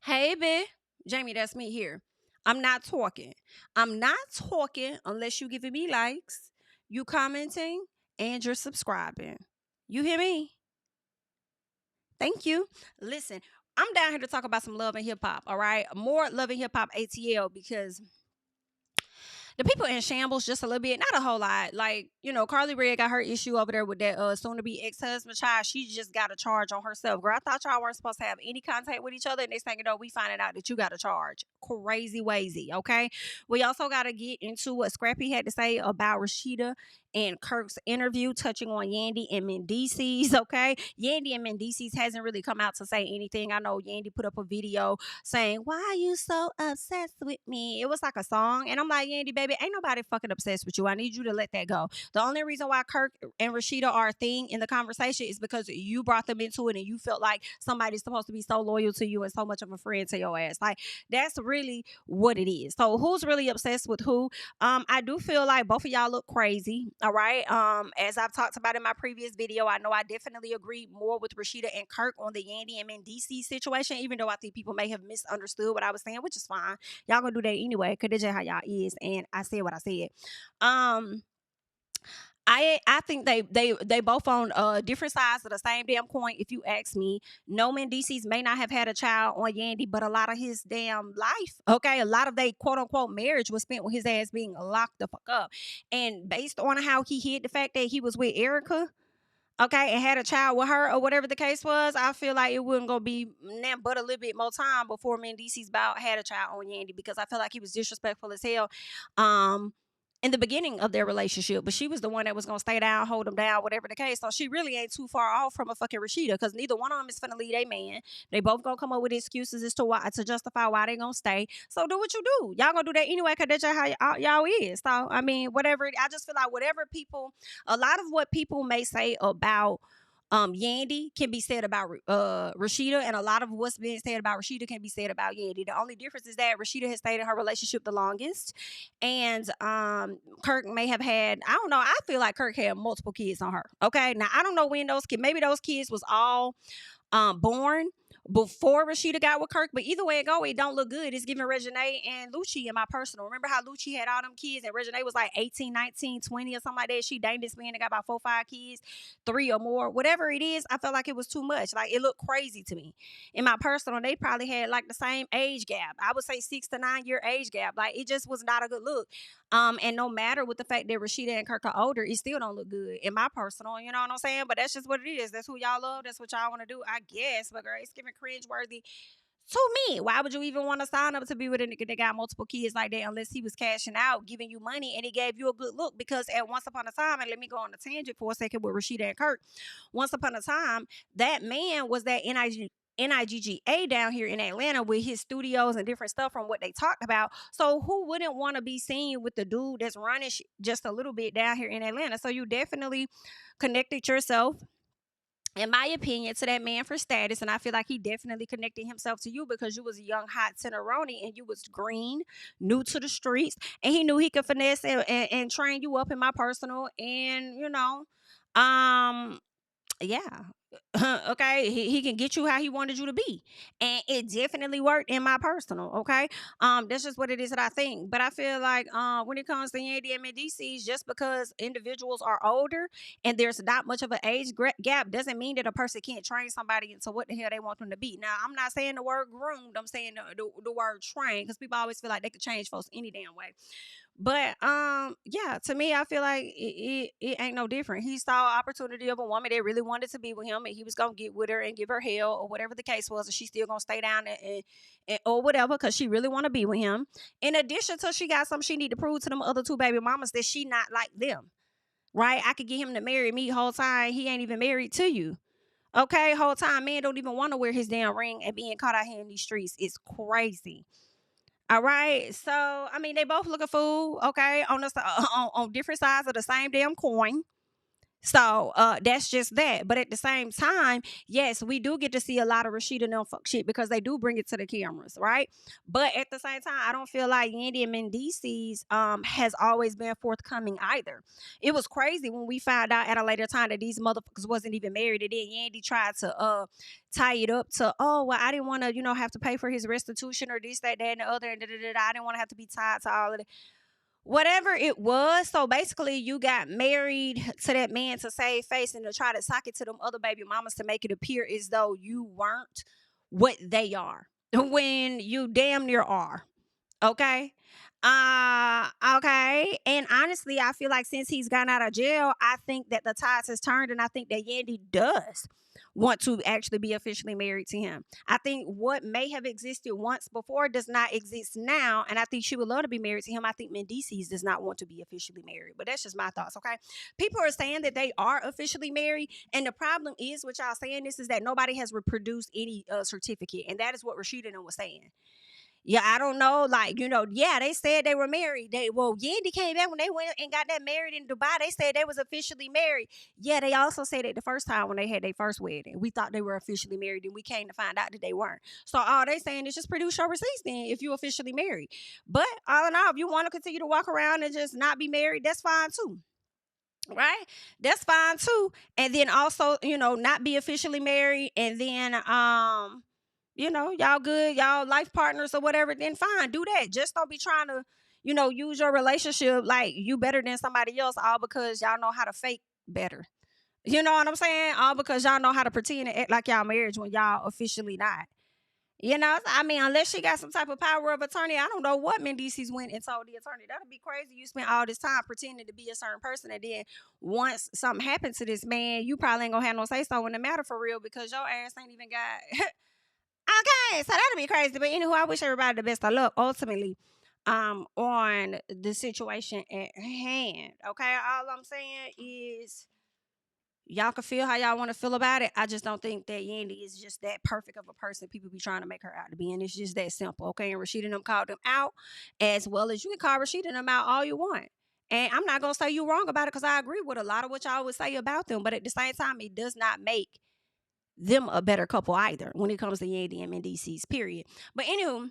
Hey, bitch. Jamie, that's me here. I'm not talking. I'm not talking unless you giving me likes, you commenting, and you're subscribing. You hear me? Thank you. Listen, I'm down here to talk about some love and hip hop, all right? More love and hip hop ATL because the people in shambles just a little bit, not a whole lot. Like, Karlie Red got her issue over there with that soon to be ex-husband child. She just got a charge on herself. Girl, I thought y'all weren't supposed to have any contact with each other. And next thing you know, we finding out that you got a charge. Crazy wazy, okay? We also gotta get into what Scrappy had to say about Rasheeda and Kirk's interview, touching on Yandy and Mendeecees, okay? Yandy and Mendeecees hasn't really come out to say anything. I know Yandy put up a video saying, "Why are you so obsessed with me?" It was like a song. And I'm like, Yandy, baby, ain't nobody fucking obsessed with you. I need you to let that go. The only reason why Kirk and Rasheeda are a thing in the conversation is because you brought them into it and you felt like somebody's supposed to be so loyal to you and so much of a friend to your ass. Like, that's really what it is. So who's really obsessed with who? I do feel like both of y'all look crazy. All right. As I've talked about in my previous video, I know I definitely agree more with Rasheeda and Kirk on the Yandy and Mendeecees situation, even though I think people may have misunderstood what I was saying, which is fine. Y'all gonna do that anyway, cause that's just how y'all is. And I said what I said. Um, I think they both on different sides of the same damn coin. If you ask me, no, Mendeecees may not have had a child on Yandy, but a lot of his damn life, okay, a lot of they quote unquote marriage was spent with his ass being locked the fuck up. And based on how he hid the fact that he was with Erica, okay, and had a child with her or whatever the case was, I feel like it wasn't gonna be nothing but a little bit more time before Mendeecees about had a child on Yandy, because I feel like he was disrespectful as hell. In the beginning of their relationship, but she was the one that was gonna stay down, hold him down, whatever the case. So she really ain't too far off from a fucking Rasheeda, because neither one of them is finna leave a man. They both gonna come up with excuses as to why, to justify why they gonna stay. So do what you do. Y'all gonna do that anyway, cause that's just how y'all is. So I mean, whatever. I just feel like whatever people, a lot of what people may say about Yandy can be said about Rasheeda, and a lot of what's being said about Rasheeda can be said about Yandy. The only difference is that Rasheeda has stayed in her relationship the longest, and Kirk may have had, I don't know, I feel like Kirk had multiple kids on her. Okay, now I don't know when those kids, maybe those kids was all born before Rasheeda got with Kirk, but either way it go, it don't look good. It's giving Reginae and Lucci in my personal. Remember how Lucci had all them kids and Reginae was like 18, 19, 20 or something like that? She dated this man that got about 4, 5 kids, 3 or more, whatever it is. I felt like it was too much. Like, it looked crazy to me. In my personal, they probably had like the same age gap. I would say 6 to 9 year age gap. Like, it just was not a good look. And no matter with the fact that Rasheeda and Kirk are older, it still don't look good in my personal. You know what I'm saying? But that's just what it is. That's who y'all love. That's what y'all want to do, I guess. But girl, it's giving cringeworthy to me. Why would you even want to sign up to be with a nigga that got multiple kids like that unless he was cashing out, giving you money, and he gave you a good look? Because at once upon a time, and let me go on a tangent for a second with Rasheeda and Kirk. Once upon a time, that man was that NIGGA down here in Atlanta with his studios and different stuff from what they talked about. So who wouldn't want to be seen with the dude that's running just a little bit down here in Atlanta? So you definitely connected yourself, in my opinion, to that man for status. And I feel like he definitely connected himself to you because you was a young, hot Teneroni and you was green, new to the streets. And he knew he could finesse and train you up in my personal. And, um, yeah. Okay, he can get you how he wanted you to be, and it definitely worked in my personal. Okay, that's just what it is that I think. But I feel like when it comes to Yandy and Mendeecees, just because individuals are older and there's not much of an age gap doesn't mean that a person can't train somebody into what the hell they want them to be. Now, I'm not saying the word groomed, I'm saying the word trained, because people always feel like they could change folks any damn way. But yeah, to me, I feel like it ain't no different. He saw opportunity of a woman that really wanted to be with him, and he was gonna get with her and give her hell or whatever the case was, and she still gonna stay down and or whatever, because she really want to be with him. In addition to, she got something she need to prove to them other 2 baby mamas, that she not like them. Right? I could get him to marry me whole time. He ain't even married to you. Okay, whole time man don't even want to wear his damn ring, and being caught out here in these streets is crazy. All right. So, I mean, they both look a fool, okay, on different sides of the same damn coin. So that's just that. But at the same time, yes, we do get to see a lot of Rasheeda and them fuck shit because they do bring it to the cameras, right? But at the same time, I don't feel like Yandy and Mendeecees has always been forthcoming either. It was crazy when we found out at a later time that these motherfuckers wasn't even married. And then Yandy tried to tie it up to, oh well, I didn't want to, have to pay for his restitution or this, that, and the other, and I didn't want to have to be tied to all of it, whatever it was. So basically, you got married to that man to save face and to try to sock it to them other baby mamas to make it appear as though you weren't what they are when you damn near are. Okay. Okay. And honestly, I feel like since he's gotten out of jail, I think that the tides has turned, and I think that Yandy does want to actually be officially married to him. I think what may have existed once before does not exist now, and I think she would love to be married to him. I think Mendeecees does not want to be officially married, but that's just my thoughts. Okay. People are saying that they are officially married, and the problem is what y'all saying this is that nobody has reproduced any certificate, and that is what Rasheeda was saying. Yeah, I don't know. Like, yeah, they said they were married. Yandy came back when they went and got that married in Dubai. They said they was officially married. Yeah, they also said it the first time when they had their first wedding. We thought they were officially married, and we came to find out that they weren't. So all they saying is just produce your receipts then if you officially married. But all in all, if you want to continue to walk around and just not be married, that's fine too. Right? That's fine too. And then also, not be officially married, and then y'all good, y'all life partners or whatever, then fine, do that. Just don't be trying to, use your relationship like you better than somebody else, all because y'all know how to fake better. You know what I'm saying? All because y'all know how to pretend and act like y'all married when y'all officially not. I mean, unless she got some type of power of attorney, I don't know what Mendeecees went and told the attorney. That'd be crazy. You spent all this time pretending to be a certain person, and then once something happened to this man, you probably ain't gonna have no say so in the matter for real because your ass ain't even got. Okay, so that'll be crazy. But anywho, I wish everybody the best of luck ultimately on the situation at hand. Okay. All I'm saying is y'all can feel how y'all want to feel about it. I just don't think that Yandy is just that perfect of a person people be trying to make her out to be. And it's just that simple. Okay. And Rasheeda and them called them out as well as you can call Rasheeda and them out all you want. And I'm not gonna say you wrong about it because I agree with a lot of what y'all would say about them. But at the same time, it does not make them a better couple either when it comes to Yandy and Mendeecees, period. But anywho,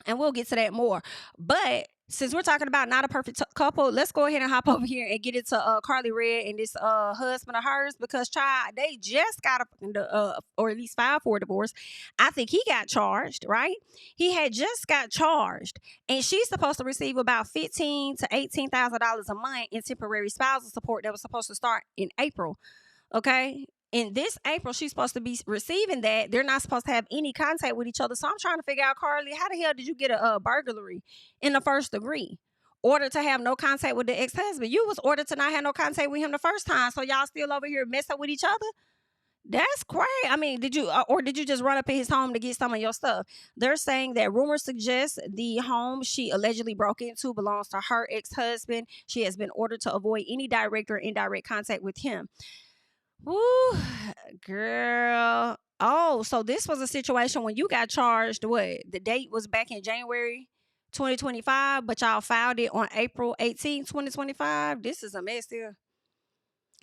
and we'll get to that more. But since we're talking about not a perfect couple, let's go ahead and hop over here and get into Karlie Redd and this husband of hers because they just got or at least filed for a divorce. I think he got charged, right? He had just got charged, and she's supposed to receive about $15,000 to $18,000 a month in temporary spousal support that was supposed to start in April. Okay. In this April, she's supposed to be receiving that. They're not supposed to have any contact with each other. So I'm trying to figure out, Karlie, how the hell did you get a burglary in the first degree? Ordered to have no contact with the ex-husband. You was ordered to not have no contact with him the first time. So y'all still over here messing with each other? That's crazy. I mean, did you just run up in his home to get some of your stuff? They're saying that rumors suggest the home she allegedly broke into belongs to her ex-husband. She has been ordered to avoid any direct or indirect contact with him. Woo, girl. Oh, so this was a situation when you got charged. What? The date was back in January 2025, but y'all filed it on April 18, 2025. This is a mess here.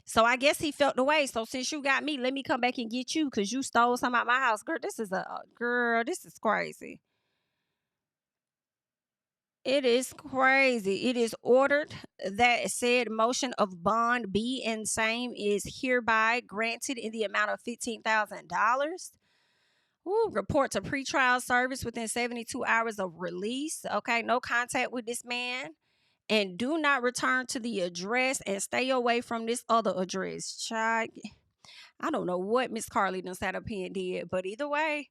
So I guess he felt the way. So since you got me, let me come back and get you because you stole some out my house. Girl, this is crazy. It is crazy. It is ordered that said motion of bond be and same is hereby granted in the amount of $15,000. Report to pretrial service within 72 hours of release. Okay, no contact with this man. And do not return to the address and stay away from this other address. Child, I don't know what Miss Karlie done sat up here and did, but either way,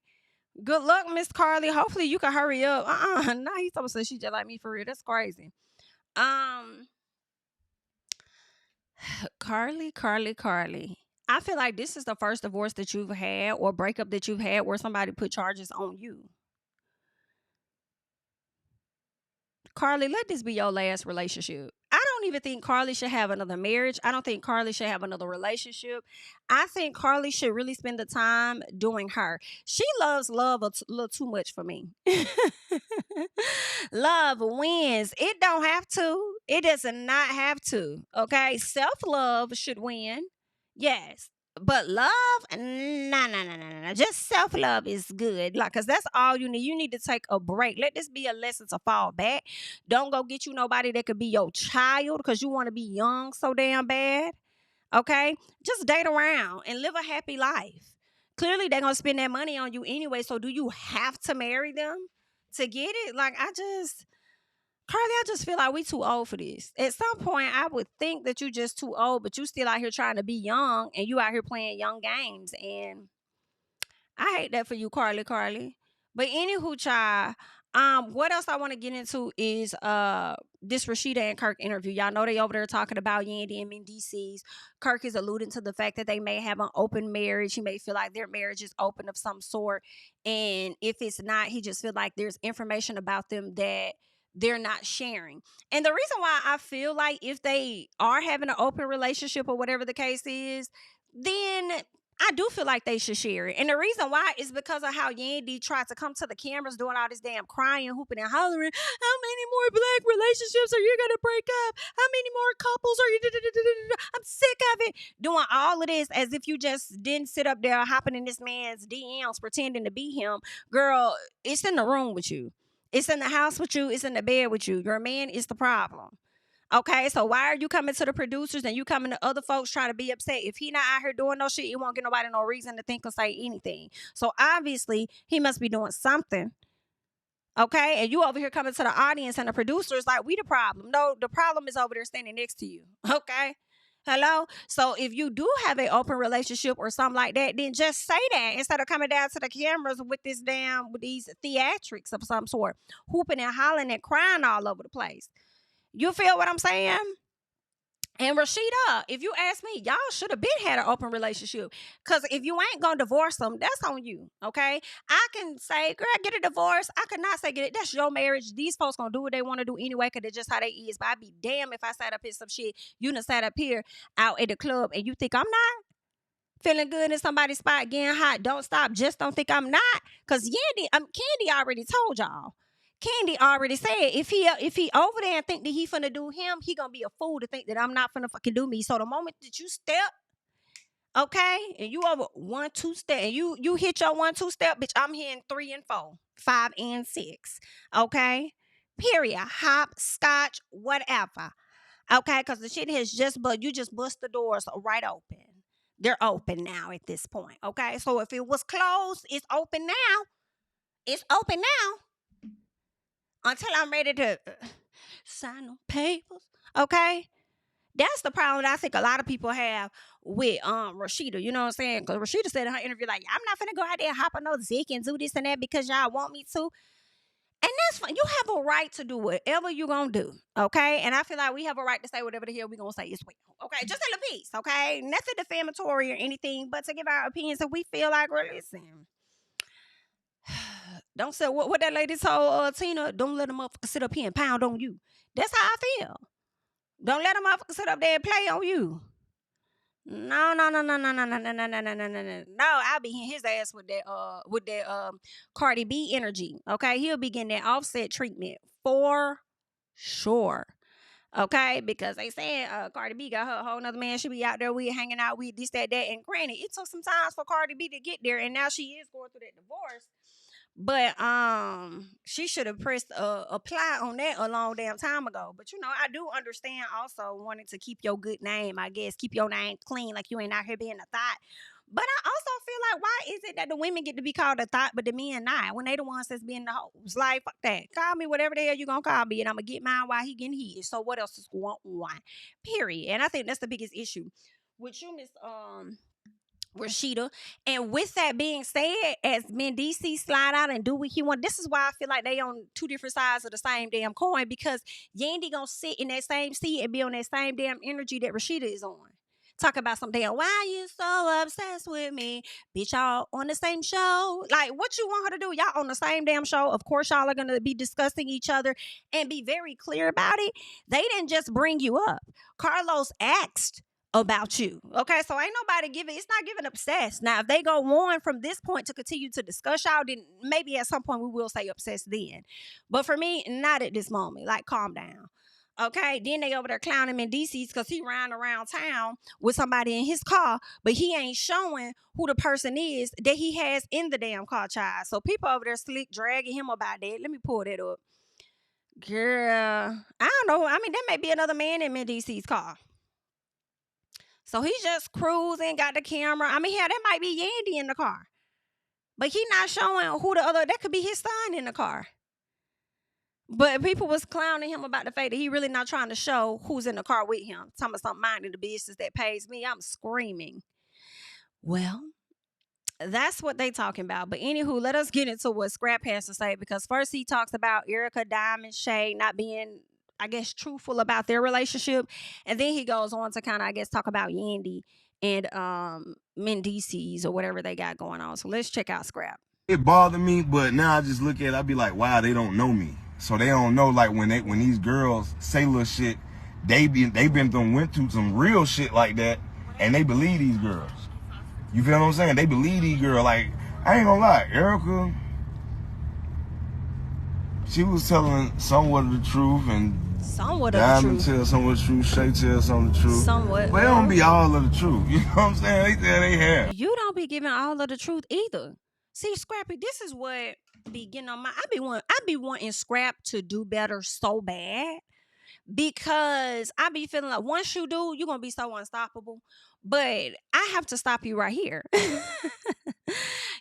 good luck, Miss Karlie. Hopefully you can hurry up. Nah, he's supposed to say she just like me for real. That's crazy. Karlie. I feel like this is the first divorce that you've had or breakup that you've had where somebody put charges on you. Karlie, let this be your last relationship. I don't don't even think Karlie should have another marriage. I don't think Karlie should have another relationship. I think Karlie should really spend the time doing her. She loves love a little too much for me. Love wins. It don't have to. It does not have to. Okay? Self-love should win. Yes. But love, no. Just self-love is good. Like, cause that's all you need. You need to take a break. Let this be a lesson to fall back. Don't go get you nobody that could be your child because you want to be young so damn bad. Okay? Just date around and live a happy life. Clearly, they're gonna spend that money on you anyway. So do you have to marry them to get it? Like, Karlie, I just feel like we too old for this. At some point, I would think that you just too old, but you still out here trying to be young and you out here playing young games. And I hate that for you, Karlie. But anywho, child, what else I want to get into is this Rasheeda and Kirk interview. Y'all know they over there talking about Yandy and Mendeecees. Kirk is alluding to the fact that they may have an open marriage. He may feel like their marriage is open of some sort. And if it's not, he just feel like there's information about them that they're not sharing. And the reason why I feel like if they are having an open relationship or whatever the case is, then I do feel like they should share it. And the reason why is because of how Yandy tried to come to the cameras doing all this damn crying, hooping and hollering. How many more black relationships are you going to break up? How many more couples are you? I'm sick of it. Doing all of this as if you just didn't sit up there hopping in this man's DMs pretending to be him. Girl, it's in the room with you. It's in the house with you. It's in the bed with you. Your man is the problem. Okay, so why are you coming to the producers and you coming to other folks trying to be upset? If he not out here doing no shit, he won't get nobody no reason to think or say anything. So obviously, he must be doing something. Okay, and you over here coming to the audience and the producers like, we the problem. No, the problem is over there standing next to you. Okay? Hello? So if you do have an open relationship or something like that, then just say that instead of coming down to the cameras with these theatrics of some sort, hooping and hollering and crying all over the place. You feel what I'm saying? And Rasheeda, if you ask me, y'all should have been had an open relationship. Because if you ain't going to divorce them, that's on you, okay? I can say, girl, get a divorce. I could not say get it. That's your marriage. These folks going to do what they want to do anyway because it's just how they is. But I'd be damned if I sat up here some shit. You done sat up here out at the club and you think I'm not feeling good in somebody's spot, getting hot. Don't stop. Just don't think I'm not. Because Candy already told y'all. Candy already said if he over there and think that he finna do him, he gonna be a fool to think that I'm not finna fucking do me. So the moment that you step, okay, and you over 1, 2 step, and you hit your 1, 2 step, bitch, I'm hitting 3 and 4, 5 and 6, okay, period, hopscotch, whatever, okay, because the shit has you just bust the doors right open. They're open now at this point, okay. So if it was closed, it's open now. It's open now. Until I'm ready to sign them papers, okay? That's the problem that I think a lot of people have with Rasheeda. You know what I'm saying? Because Rasheeda said in her interview, like, I'm not finna go out there and hop on no Zeke and do this and that because y'all want me to. And that's fine. You have a right to do whatever you gonna do, okay? And I feel like we have a right to say whatever the hell we gonna say as well, okay? Just in a piece, okay? Nothing defamatory or anything, but to give our opinions if we feel like we're listening. Don't say what that lady told Tina. Don't let a motherfucker sit up here and pound on you. That's how I feel. Don't let a motherfucker sit up there and play on you. No. I'll be hitting his ass with that Cardi B energy. Okay, he'll be getting that Offset treatment for sure. Okay, because they saying Cardi B got her whole nother man she be out there with, hanging out with, this, that, and granted, it took some time for Cardi B to get there, and now she is going through that divorce. But she should have pressed apply on that a long damn time ago. But I do understand also wanting to keep your good name, I guess, keep your name clean, like you ain't out here being a thought. But I also feel like, why is it that the women get to be called a thought, but the men not? When they the ones that's being the hoes. Like, fuck that. Call me whatever the hell you gonna call me, and I'm gonna get mine while he getting his. So what else is going on? Period. And I think that's the biggest issue with you, Miss Rasheeda. And with that being said, as Mendeecees slide out and do what he want, this is why I feel like they on two different sides of the same damn coin, because Yandy gonna sit in that same seat and be on that same damn energy that Rasheeda is on. Talk about some damn, why you so obsessed with me? Bitch, y'all on the same show. Like, what you want her to do? Y'all on the same damn show. Of course, y'all are going to be discussing each other and be very clear about it. They didn't just bring you up. Carlos asked about you. Okay, so ain't nobody it's not giving obsessed. Now, if they go on from this point to continue to discuss y'all, then maybe at some point we will say obsessed then. But for me, not at this moment. Like, calm down. Okay, then they over there clowning Mendeecees because he riding around town with somebody in his car, but he ain't showing who the person is that he has in the damn car, child. So people over there slick dragging him about that. Let me pull that up. Girl, I don't know. I mean, that may be another man in Mendeecees' car. So he's just cruising, got the camera. I mean, yeah, that might be Yandy in the car. But he not showing who the other, that could be his son in the car. But people was clowning him about the fact that he really not trying to show who's in the car with him. Talking about something minding the business that pays me. I'm screaming. Well, that's what they talking about. But anywho, let us get into what Scrap has to say. Because first he talks about Erica, Diamond, Shay not being, I guess, truthful about their relationship. And then he goes on to kind of, I guess, talk about Yandy and Mendeecees or whatever they got going on. So let's check out Scrap. It bothered me, but now I just look at it, I be like, wow, they don't know me. So they don't know, like, when these girls say little shit, they went through some real shit like that, and they believe these girls. You feel what I'm saying? They believe these girls. Like, I ain't gonna lie, Erica, she was telling somewhat of the truth, and somewhat of the truth. Diamond tell somewhat of the truth, Shay tell some of the truth. Somewhat. But it don't be all of the truth. You know what I'm saying? They tell they have. You don't be giving all of the truth either. See, Scrappy, this is what be getting on my. I be wanting Scrap to do better so bad because I be feeling like once you do, you're gonna be so unstoppable. But I have to stop you right here.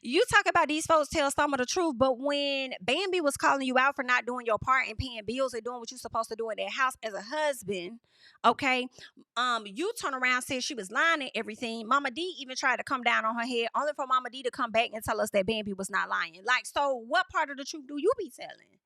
You talk about these folks tell some of the truth, but when Bambi was calling you out for not doing your part and paying bills and doing what you're supposed to do in their house as a husband, okay, you turn around and said she was lying and everything. Momma Dee even tried to come down on her head, only for Momma Dee to come back and tell us that Bambi was not lying. Like, so what part of the truth do you be telling?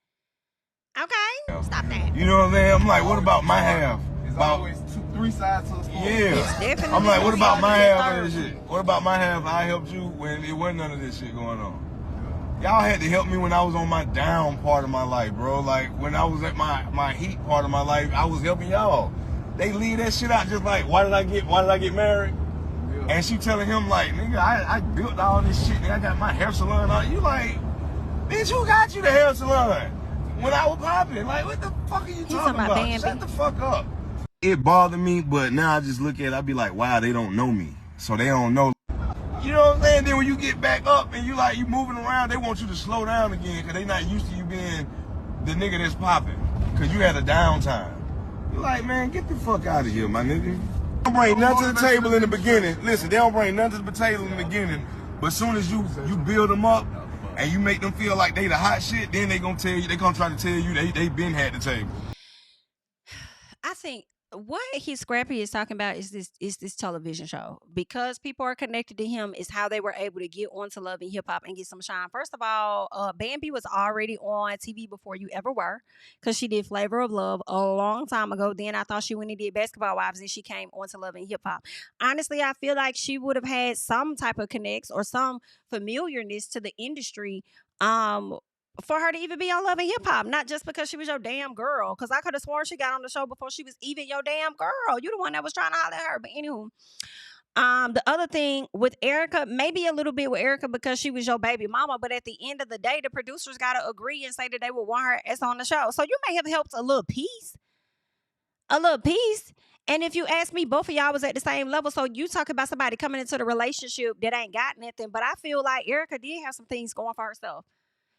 Okay, stop that. You know what I'm saying? I'm like, what about my half? It's always three sides to the story. Yeah. I'm like, what about my half of this shit? What about my half? I helped you when it wasn't none of this shit going on. Y'all had to help me when I was on my down part of my life, bro. Like, when I was at my heat part of my life, I was helping y'all. They leave that shit out just like, why did I get married? Yeah. And she telling him like, nigga, I built all this shit, nigga, I got my hair salon on. You like, bitch, who got you the hair salon? When I was popping, like, what the fuck are you talking about? Bambi. Shut the fuck up. It bothered me, but now I just look at it, I be like, wow, they don't know me. So they don't know. You know what I'm saying? Then when you get back up and you moving around, they want you to slow down again because they not used to you being the nigga that's popping. Because you had a downtime. You like, man, get the fuck out of here, my nigga. They don't bring nothing to the table in the beginning. Listen, they don't bring nothing to the table in the beginning. But as soon as you build them up and you make them feel like they the hot shit, then they gonna try to tell you they been had the table. I think what Scrappy is talking about is this television show. Because people are connected to him is how they were able to get onto Love and Hip Hop and get some shine. First of all, Bambi was already on TV before you ever were, because she did Flavor of Love a long time ago. Then I thought she went and did Basketball Wives and she came onto Love and Hip Hop. Honestly, I feel like she would have had some type of connects or some familiarness to the industry for her to even be on Love and Hip Hop, not just because she was your damn girl. Because I could have sworn she got on the show before she was even your damn girl. You the one that was trying to holler at her. But anywho, the other thing with Erica, maybe a little bit with Erica because she was your baby mama. But at the end of the day, the producers got to agree and say that they would want her as on the show. So you may have helped a little piece. And if you ask me, both of y'all was at the same level. So you talk about somebody coming into the relationship that ain't got nothing. But I feel like Erica did have some things going for herself.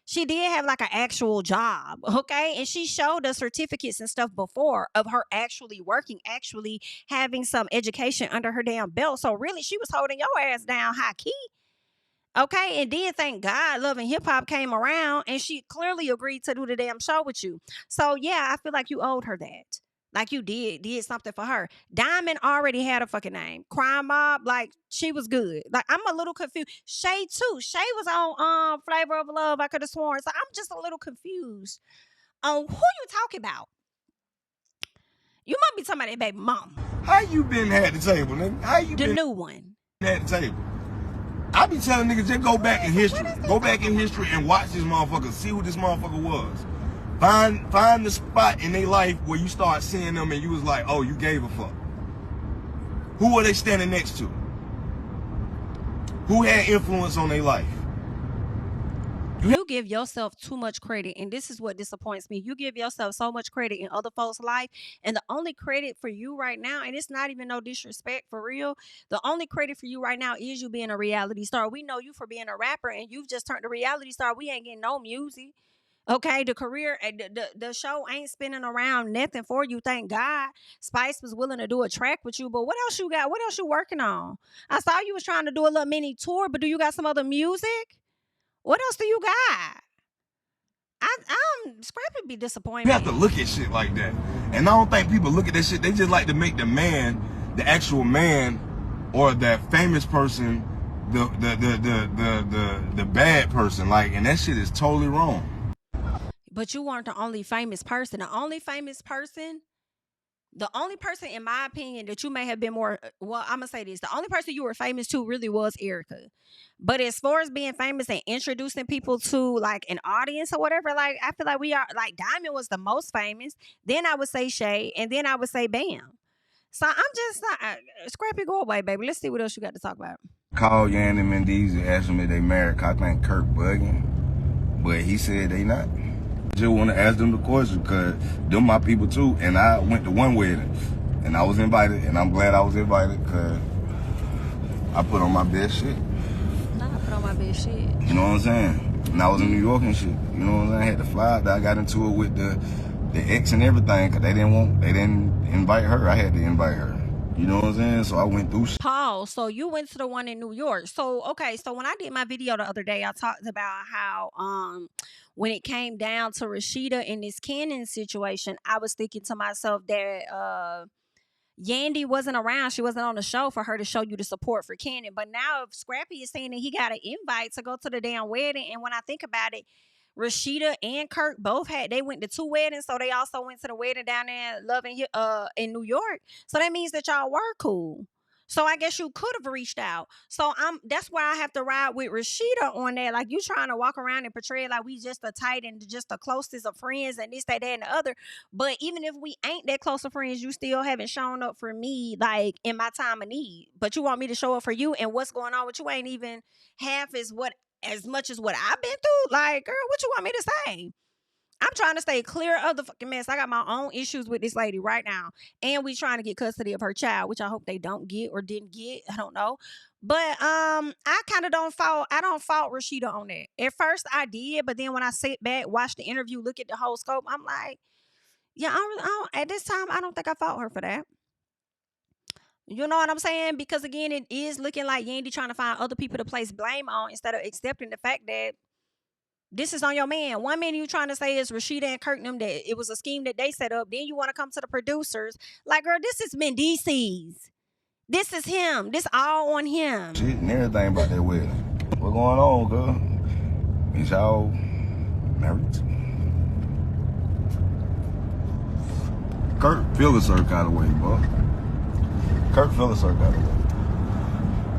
She did have like an actual job, okay? And she showed us certificates and stuff before of her actually working, actually having some education under her damn belt. So really, she was holding your ass down high key, okay? And then thank God Love and Hip Hop came around and she clearly agreed to do the damn show with you. So yeah, I feel like you owed her that. Like you did something for her. Diamond already had a fucking name. Crime Mob, like she was good. Like I'm a little confused. Shay too. Shay was on Flavor of Love. I could have sworn. So I'm just a little confused on who you talking about. You might be talking about that baby mama. How you been at the table, nigga? How you The been new one. at the table? I be telling niggas, just go back in history. Go back in history and watch this motherfucker. See who this motherfucker was. Find the spot in their life where you start seeing them and you was like, oh, you gave a fuck. Who were they standing next to? Who had influence on their life? You give yourself too much credit, and this is what disappoints me. You give yourself so much credit in other folks' life, and the only credit for you right now, and it's not even no disrespect for real, the only credit for you right now is you being a reality star. We know you for being a rapper, and you've just turned a reality star. We ain't getting no music. Okay, the career, the show ain't spinning around nothing for you. Thank God Spice was willing to do a track with you, but what else you got? What else you working on? I saw you was trying to do a little mini tour, but do you got some other music? What else do you got? I'm Scrappy be disappointed. You have to look at shit like that. And I don't think people look at that shit. They just like to make the man, the actual man, or that famous person, the bad person. Like, and that shit is totally wrong. But you weren't the only famous person. The only person, in my opinion, that you may have been more, well, I'm going to say this. The only person you were famous to really was Erica. But as far as being famous and introducing people to, like, an audience or whatever, like, I feel like we are, like, Diamond was the most famous. Then I would say Shay. And then I would say Bam. So I'm just not, Scrappy, go away, baby. Let's see what else you got to talk about. Called Yandy Mendeecees and asked them if they married. I think Kirk bugging. But he said they not. Just want to ask them the question because them my people too, and I went to one wedding and I was invited, and I'm glad I was invited because I put on my best shit. Nah, I put on my best shit. You know what I'm saying? And I was in New York and shit. You know what I'm saying? I had to fly out there. I got into it with the ex and everything because they didn't invite her. I had to invite her. You know what I'm saying? So I went through shit. Paul, so you went to the one in New York. So, okay, so when I did my video the other day, I talked about how when it came down to Rasheeda in this Cannon situation, I was thinking to myself that Yandy wasn't around. She wasn't on the show for her to show you the support for Cannon. But now if Scrappy is saying that he got an invite to go to the damn wedding, and when I think about it, Rasheeda and Kirk both they went to 2 weddings, so they also went to the wedding down there in New York. So that means that y'all were cool. So I guess you could have reached out. So that's why I have to ride with Rasheeda on that. Like, you trying to walk around and portray it like we just a tight and just the closest of friends and this, that, and the other. But even if we ain't that close of friends, you still haven't shown up for me, like, in my time of need. But you want me to show up for you, and what's going on with you ain't even half as much as what I've been through. Like, girl, what you want me to say? I'm trying to stay clear of the fucking mess. I got my own issues with this lady right now. And we trying to get custody of her child, which I hope they don't get or didn't get. I don't know. But I kind of don't fault Rasheeda on that. At first I did, but then when I sit back, watch the interview, look at the whole scope, I'm like, yeah, at this time, I don't think I fault her for that. You know what I'm saying? Because again, it is looking like Yandy trying to find other people to place blame on instead of accepting the fact that this is on your man. One minute you trying to say is Rasheeda and Kirk them that it was a scheme that they set up. Then you want to come to the producers. Like, girl, this is Mendeecees. This is him. This all on him. Shit and everything about that wedding. What going on, girl? Is y'all married? Kirk feel a certain kind of way, bro. Kirk feel a certain kind of way.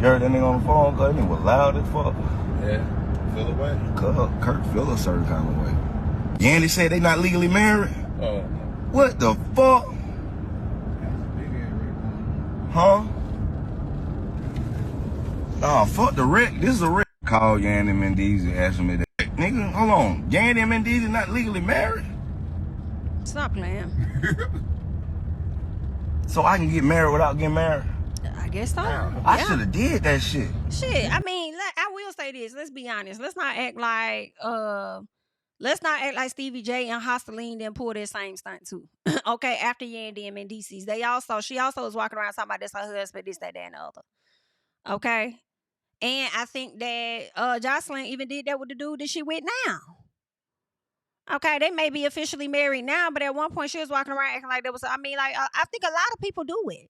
You heard that nigga on the phone? Cause that nigga was loud as fuck. Yeah. Feel away. Kirk feel a certain kind of way. Yandy said they not legally married. Oh. What the fuck? Huh? Nah, fuck the wreck. This is a wreck. Call Yandy Mendeecees and ask him if that. Nigga, hold on. Yandy and Mendeecees not legally married? Stop playing. So I can get married without getting married? I guess so. I should have did that shit. Shit, I mean, I will say this. Let's be honest. Let's not act like Stevie J and Hosseline didn't pull that same stunt too. Okay, after Yandy and Mendeecees, she also was walking around talking about this her husband, this, that, and the other. Okay, and I think that Jocelyn even did that with the dude that she with now. Okay, they may be officially married now, but at one point she was walking around acting like there was. I mean, like I think a lot of people do it.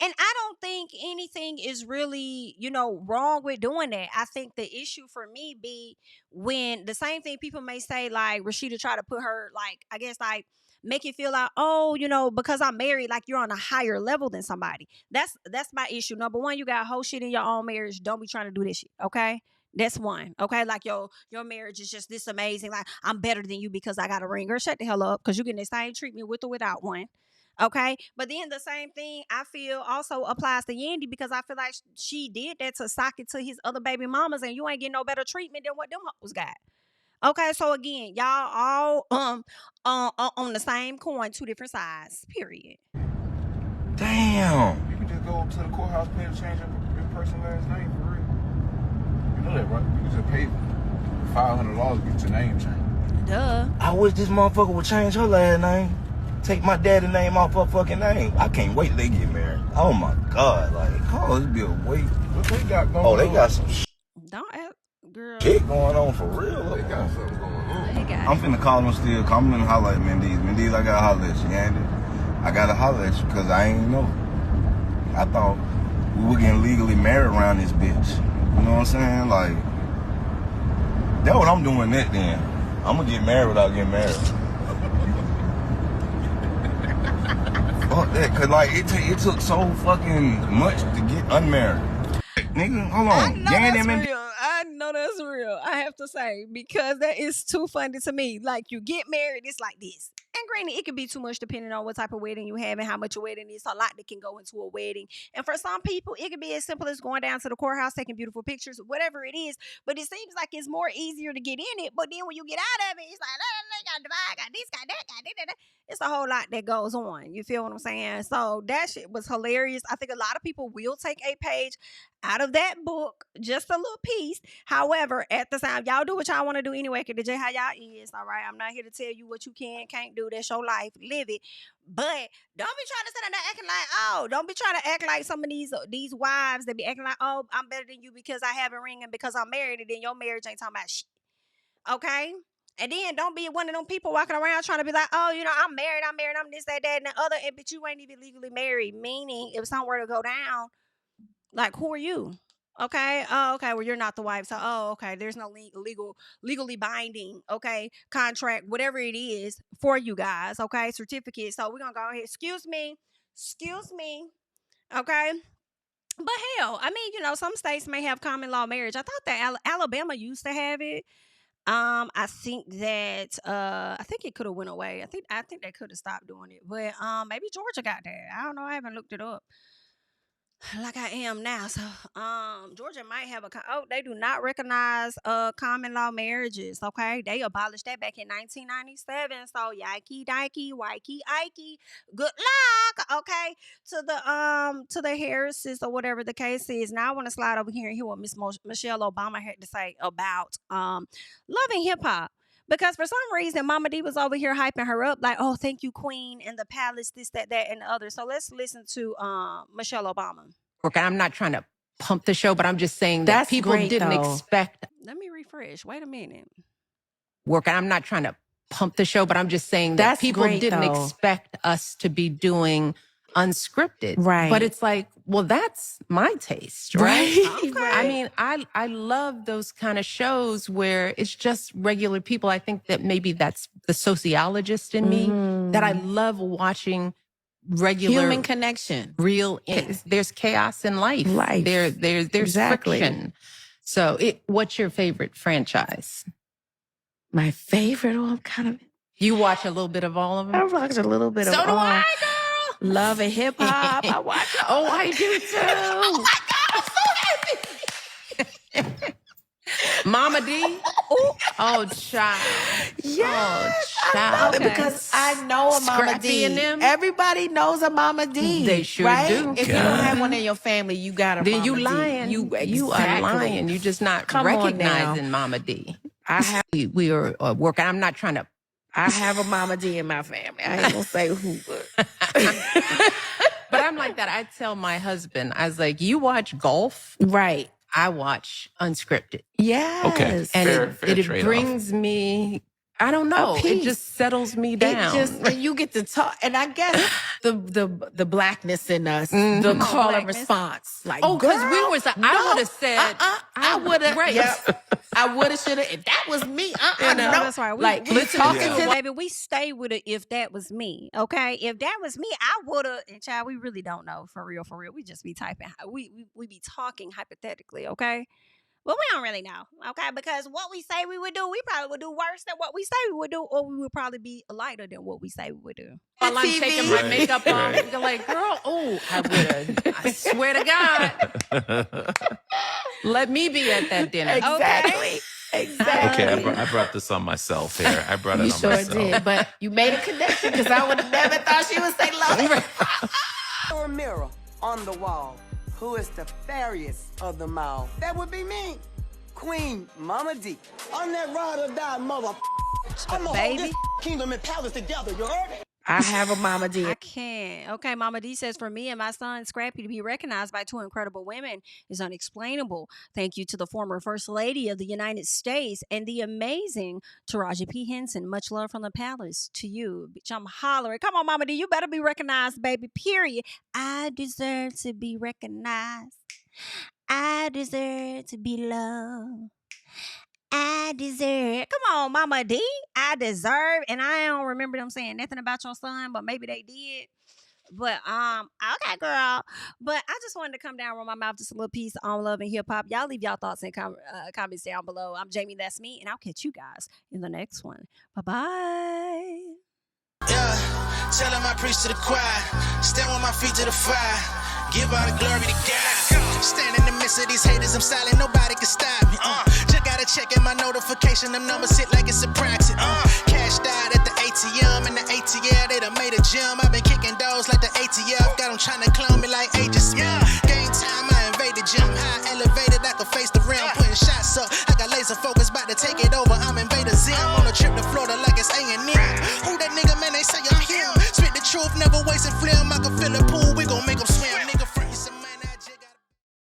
And I don't think anything is really, wrong with doing that. I think the issue for me be when the same thing people may say, like Rasheeda try to put her, like, I guess, like, make you feel like, oh, because I'm married, like you're on a higher level than somebody. That's my issue. Number one, you got whole shit in your own marriage. Don't be trying to do this shit, okay? That's one, okay? Like your marriage is just this amazing. Like, I'm better than you because I got a ring. Girl, shut the hell up, because you getting the same treatment with or without one. Okay. But then the same thing I feel also applies to Yandy, because I feel like she did that to sock it to his other baby mamas, and you ain't getting no better treatment than what them hoes got. Okay. So again, y'all all on the same coin, two different sides. Period. Damn. You can just go to the courthouse, pay to change your person's last name for real. You know that, right? You can just pay $500 to get your name changed. Duh. I wish this motherfucker would change her last name. Take my daddy's name off her fucking name. I can't wait till they get married. Oh my God. Like, oh, this be a wait. What they got going on? Oh, they got some Don't ask, girl. shit going on for real. They got something going on. They got I'm finna call them still. I'm finna holler at Mendeecees. Mendeecees, I gotta holler at you, Yandy. I gotta holler at you because I ain't know. I thought we were getting legally married around this bitch. You know what I'm saying? Like, that's what I'm doing that then. I'm gonna get married without getting married. Fuck that, cause like it took so fucking much to get unmarried. Nigga, hold on. I know that's real. I have to say, because that is too funny to me. Like, you get married, it's like this. And granted, it can be too much depending on what type of wedding you have and how much a wedding is. A lot that can go into a wedding. And for some people, it can be as simple as going down to the courthouse, taking beautiful pictures, whatever it is. But it seems like it's more easier to get in it. But then when you get out of it, it's like, got divide, got this, got that, got that. It's a whole lot that goes on. You feel what I'm saying? So that shit was hilarious. I think a lot of people will take a page out of that book, just a little piece. However, at the time, y'all do what y'all want to do anyway, because that's how y'all is, all right? I'm not here to tell you what you can't do. That's your life. Live it. But don't be trying to sit there acting like, oh, don't be trying to act like some of these wives that be acting like, oh, I'm better than you because I have a ring and because I'm married, and then your marriage ain't talking about shit. Okay? And then don't be one of them people walking around trying to be like, oh, I'm married, I'm this, that, and the other, but you ain't even legally married. Meaning, if somewhere to go down, like, who are you? Okay. Oh, okay. Well, you're not the wife. So, okay. There's no legally binding, okay, contract, whatever it is for you guys. Okay. Certificate. So we're going to go ahead. Excuse me. Okay. But hell, I mean, some states may have common law marriage. I thought that Alabama used to have it. I think that I think it could have went away. I think they could have stopped doing it. But maybe Georgia got that. I don't know. I haven't looked it up like I am now. So Georgia might have they do not recognize common law marriages. Okay, they abolished that back in 1997. So yikey dikey wikey ikey, good luck, okay, to the Harrises or whatever the case is. Now I want to slide over here and hear what Miss Michelle Obama had to say about loving hip hop. Because for some reason, Momma Dee was over here hyping her up like, oh, thank you, Queen, and the palace, this, that, and the other. So let's listen to Michelle Obama. And I'm not trying to pump the show, but I'm just saying that people didn't expect. Let me refresh. Wait a minute. And I'm not trying to pump the show, but I'm just saying that people didn't expect us to be doing unscripted. Right. But it's like, well, that's my taste, right? Okay. I mean, I love those kind of shows where it's just regular people. I think that maybe that's the sociologist in me, that I love watching regular human connection. There's chaos in life. There's exactly. friction. So what's your favorite franchise? My favorite? Oh, I'm kind of... You watch a little bit of all of them? I watch a little bit of all. So do I, girl. Love and hip hop. I watch. Oh, I do too. Oh my God, I'm so happy. Momma Dee. Oh, child. Yes, oh, child. I love it because I know a Momma Dee. And them. Everybody knows a Momma Dee. They sure right? do. If you don't have one in your family, you got a then Momma you Dee. lying. You are lying. You're just not recognizing Momma Dee. We are working. I'm not trying to. I have a Momma Dee in my family. I ain't gonna say who, but. But I'm like that. I tell my husband, I was like, you watch golf? Right. I watch unscripted. Yes. Okay. And fair it brings me, I don't know. It peace. just settles me down. And you get to talk. And I guess the blackness in us, the call and Blackness. response. Like, Oh, because we girl, were. no, I would have said. I would have. Right. Yep. I would have, should have. If that was me, No, no. that's right. Like, we talking to to baby, we stay with it if that was me. Okay, if that was me, I would have. And child, we really don't know for real. We just be typing. We be talking hypothetically. Okay. But we don't really know, okay? Because what we say we would do, we probably would do worse than what we say we would do, or we would probably be lighter than what we say we would do. While I'm taking my makeup off, you're like, girl, oh, I would have. I swear to God. Let me be at that dinner. Exactly. Exactly. Okay, I brought this on myself here. I brought it You on sure myself. did, but you made a connection because I would have never thought she would say love. Or a mirror on the wall. Who is the fairest of them all? That would be me, Queen Momma Dee. I'm that ride or die mother. I'm gonna hold this kingdom and palace together. You heard me? I have a Momma Dee. I can't. Okay, Momma Dee says, for me and my son Scrappy to be recognized by two incredible women is unexplainable. Thank you to the former First Lady of the United States and the amazing Taraji P. Henson. Much love from the palace to you. Bitch, I'm hollering. Come on, Momma Dee, you better be recognized, baby, period. I deserve to be recognized. I deserve to be loved. I deserve. Come on, Momma Dee. I deserve. And I don't remember them saying nothing about your son, but maybe they did. But okay, girl. But I just wanted to come down, roll my mouth, just a little piece on love and hip hop. Y'all leave y'all thoughts and comments down below. I'm Jami, that's me, and I'll catch you guys in the next one. Bye-bye. Yeah, tell him I preach to the choir. Stand with my feet to the fire. Give all the glory to God. Stand in the midst of these haters, I'm silent, nobody can stop me. Just gotta check in my notification, them numbers hit like it's a praxis. Cashed out at the ATM and the ATL, they done made a gym. I've been kicking doors like the ATL, got them trying to clone me like ages. Game time, I invaded gym, high elevated, I can face the rim. Putting shots up, I got laser focus, about to take it over. I'm Invader Zim, on a trip to Florida like it's A&M. Who that nigga, man, they say I'm him. Spit the truth, never wasting film, I can feel the pool, we gon' make them